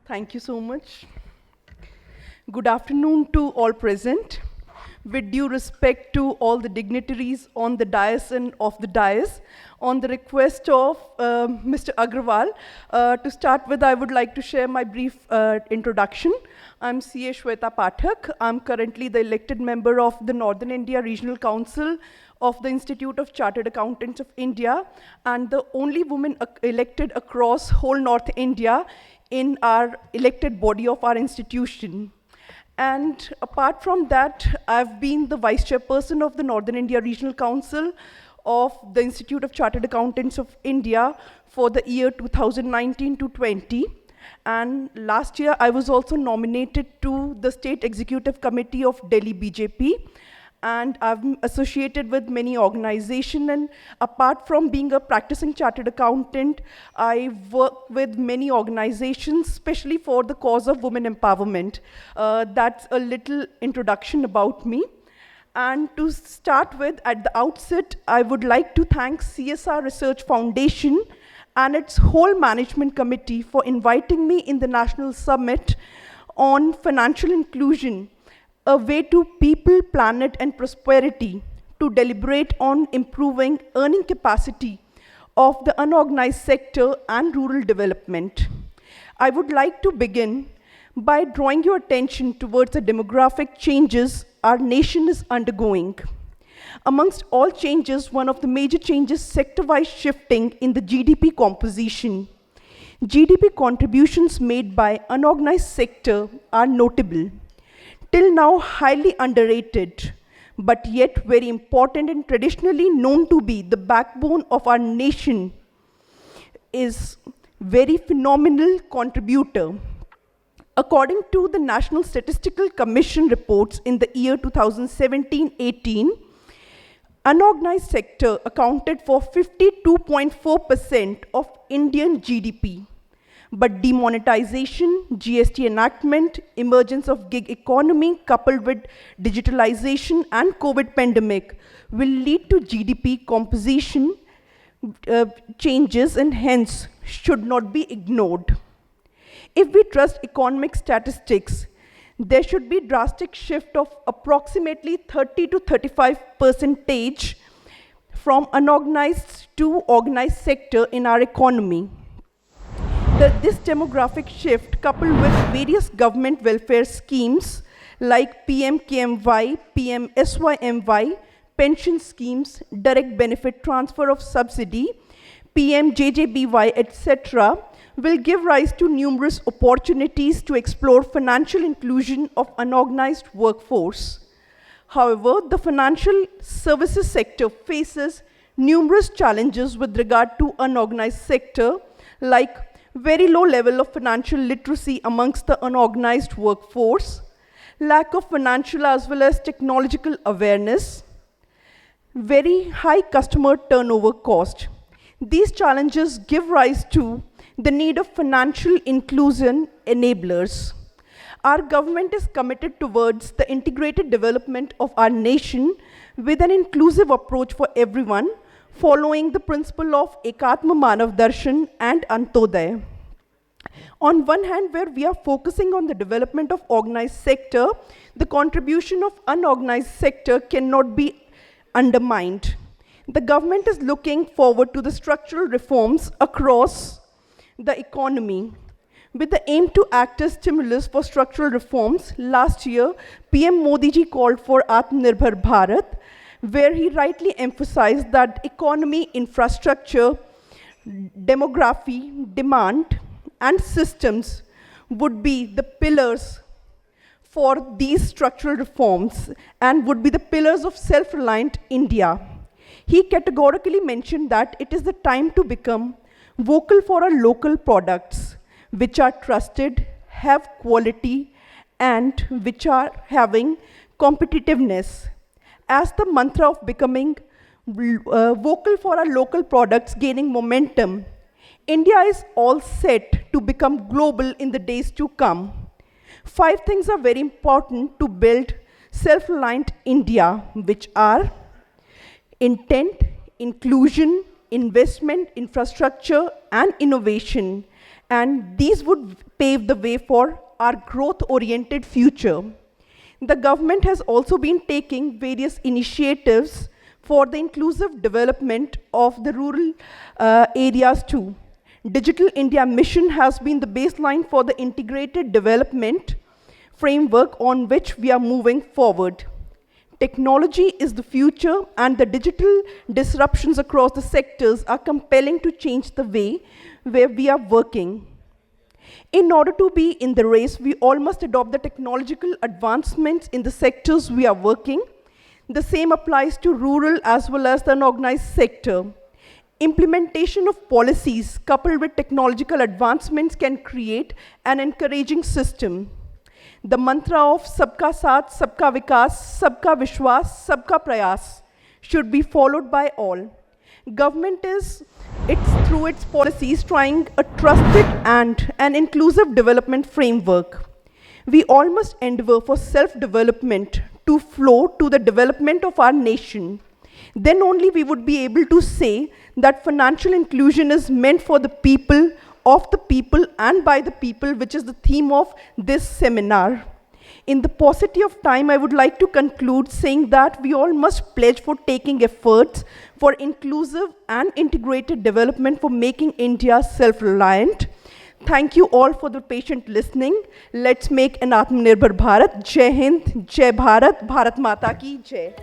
Thank you so much. Good afternoon to all present. With due respect to all the dignitaries on the dais and off the dais, on the request of Mr. Agrawal, to start with, I would like to share my brief introduction. I'm CA Shweta Pathak. I'm currently the elected member of the Northern India Regional Council of the Institute of Chartered Accountants of India, and the only woman elected across whole North India in our elected body of our institution. And apart from that, I've been the vice chairperson of the Northern India Regional Council of the Institute of Chartered Accountants of India for the year 2019 to 20. And last year, I was also nominated to the State Executive Committee of Delhi BJP. And I've associated with many organizations, and apart from being a practicing chartered accountant, I work with many organizations, especially for the cause of women empowerment. That's a little introduction about me. And to start with, at the outset, I would like to thank CSR Research Foundation and its whole management committee for inviting me in the National Summit on Financial Inclusion, a way to people, planet, and prosperity, to deliberate on improving earning capacity of the unorganized sector and rural development. I would like to begin by drawing your attention towards the demographic changes our nation is undergoing. Amongst all changes, one of the major changes is sector-wise shifting in the GDP composition. GDP contributions made by unorganized sector are notable. Till now highly underrated, but yet very important and traditionally known to be the backbone of our nation, is very phenomenal contributor. According to the National Statistical Commission reports in the year 2017-18, unorganized sector accounted for 52.4% of Indian GDP. But demonetization, GST enactment, emergence of gig economy coupled with digitalization and COVID pandemic will lead to GDP composition changes and hence should not be ignored. If we trust economic statistics, there should be drastic shift of approximately 30 to 35% from unorganized to organized sector in our economy. This demographic shift, coupled with various government welfare schemes like PMKMY, PMSYMY, pension schemes, direct benefit transfer of subsidy, PMJJBY, etc., will give rise to numerous opportunities to explore financial inclusion of unorganized workforce. However, the financial services sector faces numerous challenges with regard to unorganized sector, like very low level of financial literacy amongst the unorganized workforce, lack of financial as well as technological awareness, very high customer turnover cost. These challenges give rise to the need of financial inclusion enablers. Our government is committed towards the integrated development of our nation with an inclusive approach for everyone, following the principle of Ekatma Manav Darshan and Antodaya. On one hand, where we are focusing on the development of organized sector, the contribution of unorganized sector cannot be undermined. The government is looking forward to the structural reforms across the economy. With the aim to act as stimulus for structural reforms, last year, PM Modi ji called for Atmanirbhar Bharat, where he rightly emphasized that economy, infrastructure, demography, demand, and systems would be the pillars for these structural reforms and would be the pillars of self-reliant India. He categorically mentioned that it is the time to become vocal for our local products, which are trusted, have quality, and which are having competitiveness. As the mantra of becoming vocal for our local products gaining momentum, India is all set to become global in the days to come. 5 things are very important to build self-reliant India, which are intent, inclusion, investment, infrastructure, and innovation. And these would pave the way for our growth-oriented future. The government has also been taking various initiatives for the inclusive development of the rural areas too. Digital India Mission has been the baseline for the integrated development framework on which we are moving forward. Technology is the future, and the digital disruptions across the sectors are compelling to change the way where we are working. In order to be in the race, we all must adopt the technological advancements in the sectors we are working. The same applies to rural as well as the unorganized sector. Implementation of policies coupled with technological advancements can create an encouraging system. The mantra of Sabka Saath, Sabka Vikas, Sabka Vishwas, Sabka Prayas should be followed by all. Government is, through its policies, trying a trusted and an inclusive development framework. We all must endeavor for self-development to flow to the development of our nation. Then only we would be able to say that financial inclusion is meant for the people, of the people, and by the people, which is the theme of this seminar. In the paucity of time, I would like to conclude saying that we all must pledge for taking efforts for inclusive and integrated development for making India self-reliant. Thank you all for the patient listening. Let's make an Atmanirbhar Bharat. Jai Hind, Jai Bharat, Bharat Mata ki Jai.